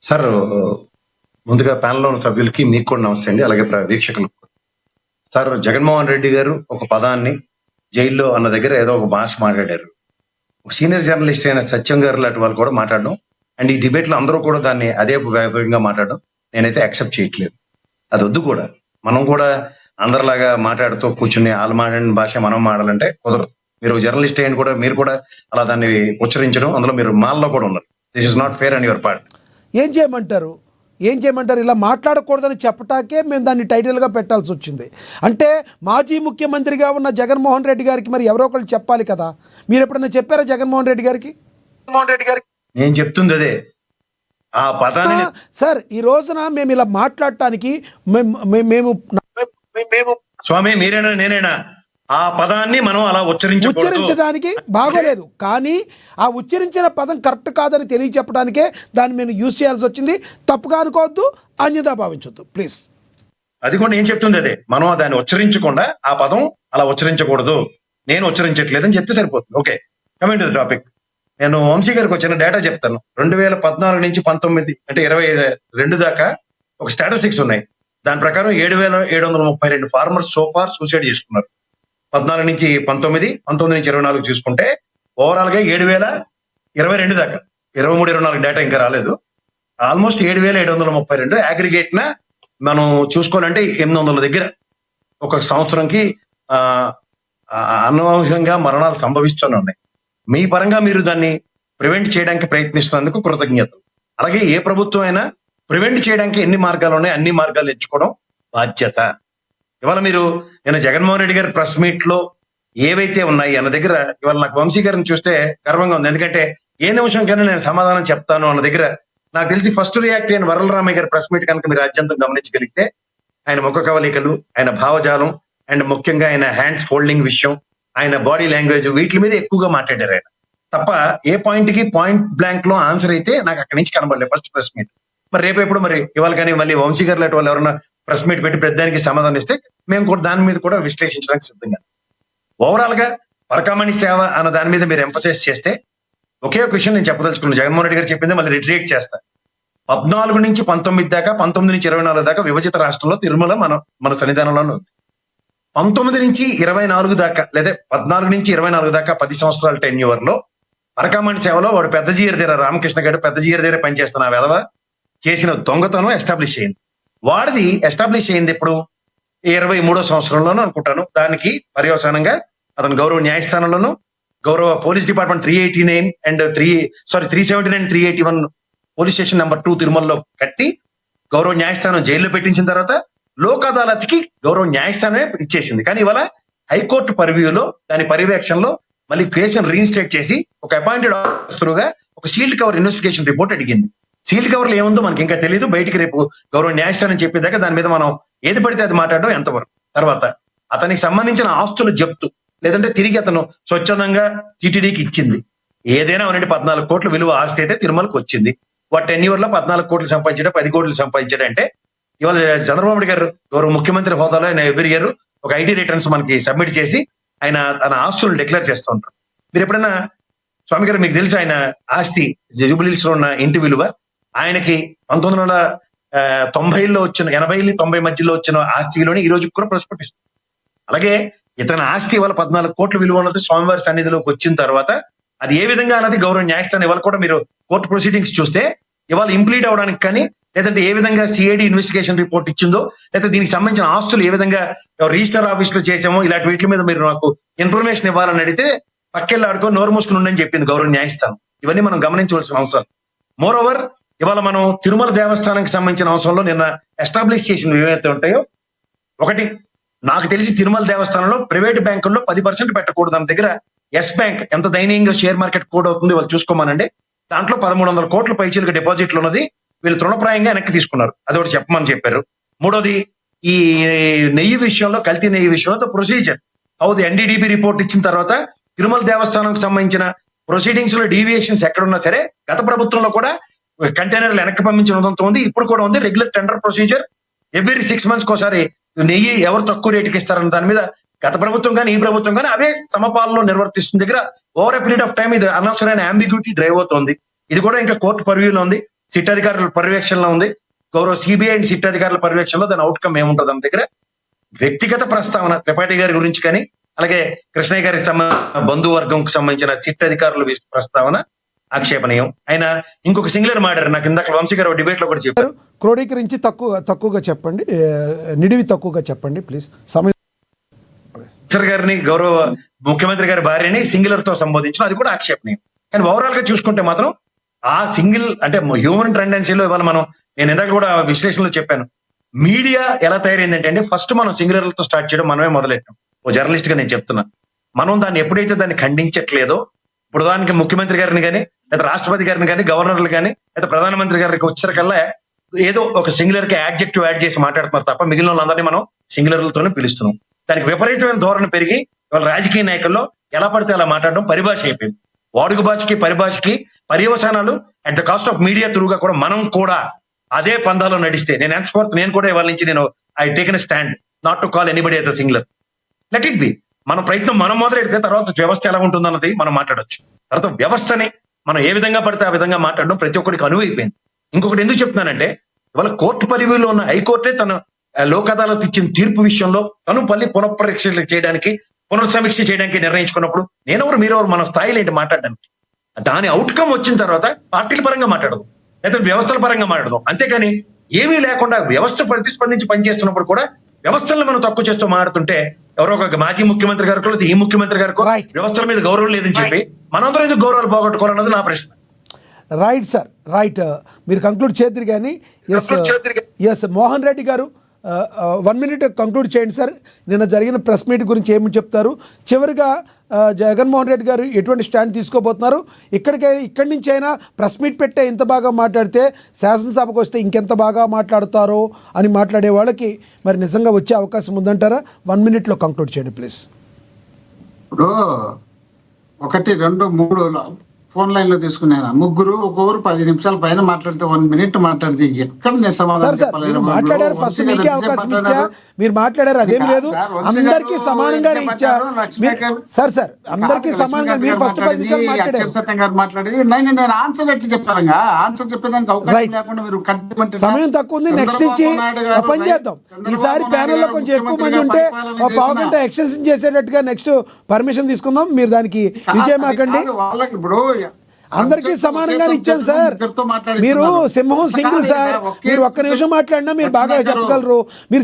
Sir ముందుగా ప్యానెల్లో ఉన్న సభ్యులకి మీకు కూడా నమస్తే అండి. అలాగే వీక్షకులకు. సార్ జగన్మోహన్ రెడ్డి గారు ఒక పదాన్ని జైల్లో అన్న దగ్గర ఏదో ఒక భాష మాట్లాడారు. ఒక సీనియర్ జర్నలిస్ట్ అయిన సత్యం గారు లాంటి వాళ్ళు కూడా మాట్లాడడం అండ్ ఈ డిబేట్ లో అందరూ కూడా దాన్ని అదే వేగంగా మాట్లాడడం నేనైతే యాక్సెప్ట్ చేయట్లేదు. అది వద్దు కూడా. మనం కూడా అందరిలాగా మాట్లాడుతూ కూర్చుని వాళ్ళు మాట్లాడిన భాష మనం మాట్లాడాలంటే కుదరదు. మీరు జర్నలిస్ట్ అయిన కూడా మీరు కూడా అలా దాన్ని ఉచ్చరించడం, అందులో మీరు మాల్లో కూడా ఉన్నారు. This is not fair and your part. ఏం చేయమంటారు ఇలా మాట్లాడకూడదని చెప్పటాకే మేము దాన్ని టైటిల్గా పెట్టాల్సి వచ్చింది. అంటే మాజీ ముఖ్యమంత్రిగా ఉన్న జగన్మోహన్ రెడ్డి గారికి మరి ఎవరో ఒకళ్ళు చెప్పాలి కదా. మీరు ఎప్పుడైనా చెప్పారా జగన్మోహన్ రెడ్డి గారికి? నేను చెప్తుంది అదే. ఆ పదాన్ని సార్ ఈ రోజున మేము ఇలా మాట్లాడటానికి మేము స్వామి మీరేనా నేనేనా ఆ పదాన్ని మనం అలా ఉచ్చరించడానికి బాగోలేదు. కానీ ఆ ఉచ్చరించిన పదం కరెక్ట్ కాదని తెలియచెప్పడానికే దాన్ని మేము యూజ్ చేయాల్సి వచ్చింది. తప్పుగా అనుకోవద్దు, అన్యదా భావించొద్దు ప్లీజ్. అది కూడా నేను చెప్తుంది అదే. మనం దాన్ని ఉచ్చరించకుండా ఆ పదం అలా ఉచ్చరించకూడదు, నేను ఉచ్చరించట్లేదని చెప్తే సరిపోతుంది. Okay, coming to the topic. నేను వంశీ గారికి వచ్చిన డేటా చెప్తాను. 2014 నుంచి 19 అంటే 22 దాకా ఒక స్టాటిస్టిక్స్ ఉన్నాయి. దాని ప్రకారం 7,732 ఫార్మర్స్ సోఫార్ సూసైడ్ చేసుకున్నారు. 14 నుంచి 19, 19 నుంచి 24 చూసుకుంటే ఓవరాల్ గా 7,022 దాకా. 23, 24 డేటా ఇంకా రాలేదు. ఆల్మోస్ట్ 7,732 అగ్రిగేట్ న మనం చూసుకోవాలంటే 800 దగ్గర ఒక సంవత్సరంకి అనూహ్యంగా మరణాలు సంభవిస్తూనే ఉన్నాయి. మీ పరంగా మీరు దాన్ని ప్రివెంట్ చేయడానికి ప్రయత్నిస్తున్నందుకు కృతజ్ఞతలు. అలాగే ఏ ప్రభుత్వం అయినా ప్రివెంట్ చేయడానికి ఎన్ని మార్గాలు ఉన్నాయి అన్ని మార్గాలు ఎంచుకోవడం బాధ్యత. ఇవాళ మీరు నేను జగన్మోహన్ రెడ్డి గారి ప్రెస్ మీట్ లో ఏవైతే ఉన్నాయి అన్న దగ్గర ఇవాళ నాకు వంశీ గారిని చూస్తే గర్వంగా ఉంది. ఎందుకంటే ఏ నిమిషం కన్నా నేను సమాధానం చెప్తాను అన్న దగ్గర నాకు తెలిసి ఫస్ట్ రియాక్ట్ అయిన వరలరామయ్య గారి ప్రెస్ మీట్ కనుక మీరు రాజ్యాంగం గమనించగలిగితే ఆయన ముఖ కవలికలు, ఆయన భావజాలం అండ్ ముఖ్యంగా ఆయన హ్యాండ్స్ ఫోల్డింగ్ విషయం, ఆయన బాడీ లాంగ్వేజ్, వీటి మీద ఎక్కువగా మాట్లాడారు ఆయన. తప్ప ఏ పాయింట్ కి పాయింట్ బ్లాంక్ లో ఆన్సర్ అయితే నాకు అక్కడి నుంచి కనబడలేదు ఫస్ట్ ప్రెస్ మీట్. మరి రేపు ఎప్పుడు మరి ఇవాళ కానీ మళ్ళీ వంశీ గారు లాంటి వాళ్ళు ఎవరన్నా ప్రెస్ మీట్ పెట్టి పెద్దానికి సమాధానం ఇస్తే మేము కూడా దాని మీద కూడా విశ్లేషించడానికి సిద్ధంగా. ఓవరాల్ గా పరకామణి సేవ అన్న దాని మీద మీరు ఎంఫసైజ్ చేస్తే ఒకే ఒక విషయం నేను చెప్పదలుచుకున్నాను. జగన్మోహన్ రెడ్డి గారు చెప్పింది మళ్ళీ రిట్రీట్ చేస్తా. 14 నుంచి 19 దాకా, 19 నుంచి 24 దాకా విభజిత రాష్ట్రంలో తిరుమల మన సన్నిధానంలోనే ఉంది. 19 నుంచి 24 దాకా లేదా 14 నుంచి 24 దాకా 10 సంవత్సరాల టెన్యూర్ లో పరకామణి సేవలో వాడు పెద్ద జీయర్ దగ్గర రామకృష్ణ గారు పెద్ద జీయర్ దగ్గర పనిచేస్తున్న వెధవ చేసిన దొంగతనం ఎస్టాబ్లిష్ అయింది. వాడిది ఎస్టాబ్లిష్ అయింది ఇప్పుడు 23వ సంవత్సరంలోనూ అనుకుంటాను. దానికి పర్యవసానంగా అతను గౌరవ న్యాయస్థానంలోను, గౌరవ police department 389 and 379, 381 police station number 2 తిరుమలలో కట్టి గౌరవ న్యాయస్థానం జైల్లో పెట్టించిన తర్వాత లోక్ అదాలత్ కి గౌరవ న్యాయస్థానమే ఇచ్చేసింది. కానీ ఇవాళ హైకోర్టు పర్వ్యూలో దాని పర్యవేక్షణలో మళ్ళీ కేసును రీఇన్స్టేట్ చేసి ఒక అపాయింటెడ్ ఆఫీసర్గా ఒక సీల్డ్ కవర్ ఇన్వెస్టిగేషన్ రిపోర్ట్ అడిగింది. సీల్డ్ కవర్ లో ఏముందో మనకి ఇంకా తెలియదు. బయటికి రేపు గౌరవ న్యాయస్థానం చెప్పేదాకా దాని మీద మనం ఏది పడితే అది మాట్లాడడం ఎంతవరకు. తర్వాత అతనికి సంబంధించిన ఆస్తులు జప్తు లేదంటే తిరిగి అతను స్వచ్ఛందంగా టీటీడీకి ఇచ్చింది. ఏదైనా అవనండి 14 కోట్ల విలువ ఆస్తి అయితే తిరుమలకు వచ్చింది. వాటి టెన్యూర్ లో 14 కోట్లు సంపాదించాడు, 10 కోట్లు సంపాదించాడు. అంటే ఇవాళ చంద్రబాబు నాయుడు గారు గౌరవ ముఖ్యమంత్రి హోదాలో ఆయన ఎవ్రీ ఇయర్ ఒక ఐటీ రిటర్న్స్ మనకి సబ్మిట్ చేసి ఆయన తన ఆస్తులు డిక్లేర్ చేస్తూ ఉంటారు. మీరు ఎప్పుడైనా స్వామి గారు మీకు తెలుసు ఆయన ఆస్తి జూబిలీస్ లో ఉన్న ఇంటి విలువ ఆయనకి 1990లో వచ్చిన 80-90 మధ్యలో వచ్చిన ఆస్తి విలువని ఈ రోజు కూడా ప్రస్ఫుటిస్తుంది. అలాగే ఇతని ఆస్తి ఇవాళ 14 కోట్ల విలువ ఉన్నది స్వామివారి సన్నిధిలోకి వచ్చిన తర్వాత అది ఏ విధంగా అన్నది గౌరవ న్యాయస్థానం ఇవాళ కూడా మీరు కోర్టు ప్రొసీడింగ్స్ చూస్తే ఇవాళ ఇంప్లీట్ అవడానికి కానీ లేదంటే ఏ విధంగా సిఐడి ఇన్వెస్టిగేషన్ రిపోర్ట్ ఇచ్చిందో లేదా దీనికి సంబంధించిన ఆస్తులు ఏ విధంగా రిజిస్టర్ ఆఫీస్ లో చేసామో ఇలాంటి వీటి మీద మీరు నాకు ఇన్ఫర్మేషన్ ఇవ్వాలని అడిగితే పక్కెళ్ళి ఆడుకో నోరు మూసుకుని ఉండని చెప్పింది గౌరవ న్యాయస్థానం. ఇవన్నీ మనం గమనించవలసిన అవసరం. మోర్ ఓవర్ ఇవాళ మనం తిరుమల దేవస్థానానికి సంబంధించిన అవసరంలో నిన్న ఎస్టాబ్లిష్ చేసిన ఏవైతే ఉంటాయో, ఒకటి నాకు తెలిసి తిరుమల దేవస్థానంలో ప్రైవేట్ బ్యాంకుల్లో 10% పెట్టకూడదు. దాని దగ్గర ఎస్ బ్యాంక్ ఎంత దయనీయంగా షేర్ మార్కెట్ కోడ్ అవుతుంది వాళ్ళు చూసుకోమనండి. దాంట్లో 1300 కోట్ల పైచీలకు డిపాజిట్లు ఉన్నది వీళ్ళు తృణప్రాయంగా వెనక్కి తీసుకున్నారు. అది ఒకటి చెప్పమని చెప్పారు. మూడోది ఈ నెయ్యి విషయంలో, కల్తీ నెయ్యి విషయంలో ప్రొసీజర్ అవుది ఎన్డీడీబీ రిపోర్ట్ ఇచ్చిన తర్వాత తిరుమల దేవస్థానంకి సంబంధించిన ప్రొసీడింగ్స్ లో డీవియేషన్స్ ఎక్కడున్నా సరే గత ప్రభుత్వంలో కూడా కంటైనర్లు వెనక్కి పంపించిన ఉదంతో ఉంది, ఇప్పుడు కూడా ఉంది. Regular tender procedure every 6 months ఒకసారి నెయ్యి ఎవరు తక్కువ రేటుకి ఇస్తారన్న దాని మీద గత ప్రభుత్వం కానీ ఈ ప్రభుత్వం కానీ అదే సమపాలలో నిర్వర్తిస్తుంది. దగ్గర over a period of time ఇది అనవసరమైన అంబిగ్యూటీ డ్రైవ్ అవుతోంది. ఇది కూడా ఇంకా కోర్టు పర్వ్యూలో ఉంది. సిట్ అధికారుల పర్యవేక్షణలో ఉంది. గౌరవ సిబిఐ అండ్ సిట్ అధికారుల పర్యవేక్షణలో దాని అవుట్కమ్ ఏముంటుంది అన్న దగ్గర వ్యక్తిగత ప్రస్తావన త్రిపాఠి గారి గురించి కానీ, అలాగే కృష్ణయ్య గారికి బంధువర్గంకు సంబంధించిన సిట్ అధికారుల ప్రస్తావన ఆక్షేపణీయం. ఆయన ఇంకొక సింగులర్ మాట్లాడారు. నాకు ఇందాక వంశీ గారు డిబేట్ లో కూడా చెప్పారు. క్రోడీకరించి తక్కువగా చెప్పండి, నిడివి తక్కువగా చెప్పండి ప్లీజ్. సమయం గారిని గౌరవ ముఖ్యమంత్రి గారి భార్యని సింగులర్ తో సంబోధించడం అది కూడా ఆక్షేపణీయం. కానీ ఓవరాల్ గా చూసుకుంటే మాత్రం ఆ సింగిల్ అంటే హ్యూమన్ టెండెన్సీలో ఇవాళ నేను ఇందాక కూడా విశ్లేషణలో చెప్పాను, మీడియా ఎలా తయారైందంటే అండి, ఫస్ట్ మనం సింగులర్లతో స్టార్ట్ చేయడం మనమే మొదలెట్టాం. ఓ జర్నలిస్ట్ గా నేను చెప్తున్నా, మనం దాన్ని ఎప్పుడైతే దాన్ని ఖండించట్లేదో, ఇప్పుడు దానికి ముఖ్యమంత్రి గారిని కానీ లేదా రాష్ట్రపతి గారిని కానీ గవర్నర్లు కానీ లేదా ప్రధానమంత్రి గారికి వచ్చేసరికల్లా ఏదో ఒక సింగులర్ కి యాడ్జెక్టివ్ యాడ్ చేసి మాట్లాడుతున్నారు తప్ప మిగిలిన వాళ్ళందరినీ మనం సింగులర్లతోనే పిలుస్తున్నాం. దానికి విపరీతమైన ధోరణి పెరిగి ఇవాళ రాజకీయ నాయకుల్లో ఎలా పడితే అలా మాట్లాడడం పరిభాష అయిపోయింది. వాడుక భాషకి పరిభాషకి పర్యవసానాలు at the cost of media త్రూగా కూడా మనం కూడా అదే పందాలో నడిస్తే నేను కూడా ఇవాళ నుంచి I taken stand not to call anybody as a singular. Let it be. మన ప్రయత్నం మనం మొదలెడితే తర్వాత వ్యవస్థ ఎలా ఉంటుందన్నది మనం మాట్లాడొచ్చు. తర్వాత వ్యవస్థని మనం ఏ విధంగా పడితే ఆ విధంగా మాట్లాడడం ప్రతి ఒక్కరికి అనువైపోయింది. ఇంకొకటి ఎందుకు చెప్తున్నానంటే, ఇవాళ కోర్టు పరిధిలో ఉన్న హైకోర్టే తన లోక్ అదాలత్ ఇచ్చిన తీర్పు విషయంలో తను పునఃపరీక్ష చేయడానికి పునర్సమీక్ష చేయడానికి నిర్ణయించుకున్నప్పుడు నేనెవరు మీరెవరు మన స్థాయిలో ఏంటి మాట్లాడడానికి? దాని అవుట్కమ్ వచ్చిన తర్వాత పార్టీల పరంగా మాట్లాడదు, లేదా వ్యవస్థల పరంగా మాట్లాడదు. అంతేకాని ఏమీ లేకుండా వ్యవస్థ ప్రతిస్పందించి పనిచేస్తున్నప్పుడు కూడా వ్యవస్థలను మనం తక్కువ చేస్తూ మాట్లాడుతుంటే ఎవరో ఒక మాజీ ముఖ్యమంత్రి గారికో లేదా ఈ ముఖ్యమంత్రి గారికో వ్యవస్థల మీద గౌరవం లేదని చెప్పి మనందరం ఎందుకు గౌరవాలు పోగొట్టుకోవాలన్నది నా ప్రశ్న. Right sir, right. మీరు కంక్లూడ్ చేద్దరు కానీ ఎస్ మోహన్ రెడ్డి గారు 1 minute కంక్లూడ్ చేయండి సార్. నిన్న జరిగిన ప్రెస్ మీట్ గురించి ఏమి చెప్తారు? చివరిగా జగన్మోహన్ రెడ్డి గారు ఎటువంటి స్టాండ్ తీసుకోబోతున్నారు? ఇక్కడి నుంచి అయినా ప్రెస్ మీట్ పెట్టే ఇంత బాగా మాట్లాడితే శాసనసభకు వస్తే ఇంకెంత బాగా మాట్లాడతారో అని మాట్లాడే వాళ్ళకి మరి నిజంగా వచ్చే అవకాశం ఉందంటారా? 1 minute కంక్లూడ్ చేయండి ప్లీజ్. ఇప్పుడు 1, 2, 3 ఫోన్ లైన్ లో తీసుకున్నాను. ముగ్గురు ఒక్కొక్కరు 10 నిమిషాల పైన మాట్లాడితే 1 minute మాట్లాడితే ఎక్కడ నేను సమాధానం చెప్పలేను. మీరు మాట్లాడారు, ఫస్ట్ మీకే అవకాశం ఇచ్చా, మీరు మాట్లాడారు, అదేం లేదు, అందరికీ సమానంగానే ఇచ్చా. సార్ అందరికీ సమానంగా మీరు ఫస్ట్ 10 నిమిషాలు మాట్లాడేది నేను ఆన్సర్ ఎట్లా చెప్తారంగా? ఆన్సర్ చెప్పేదానికి అవకాశం లేకుండా మీరు కట్టమంటే సమయం తక్కువ ఉంది. నెక్స్ట్ నుంచి పని చేద్దాం. ఈసారి ప్యానెల్లో కొంచెం ఎక్కువ మంది ఉంటే పావుగంట ఎక్స్టెన్షన్ చేసేటట్టుగా నెక్స్ట్ పర్మిషన్ తీసుకుందాం. మీరు దానికి విజయమాకండి. వాళ్ళకి ఇప్పుడు అందరికీ సమానంగానే ఇచ్చాను సార్. మీరు సింహం సింగిల్ సార్. మీరు 1 నిమిషం మాట్లాడినా మీరు బాగా చెప్పగలరు. మీరు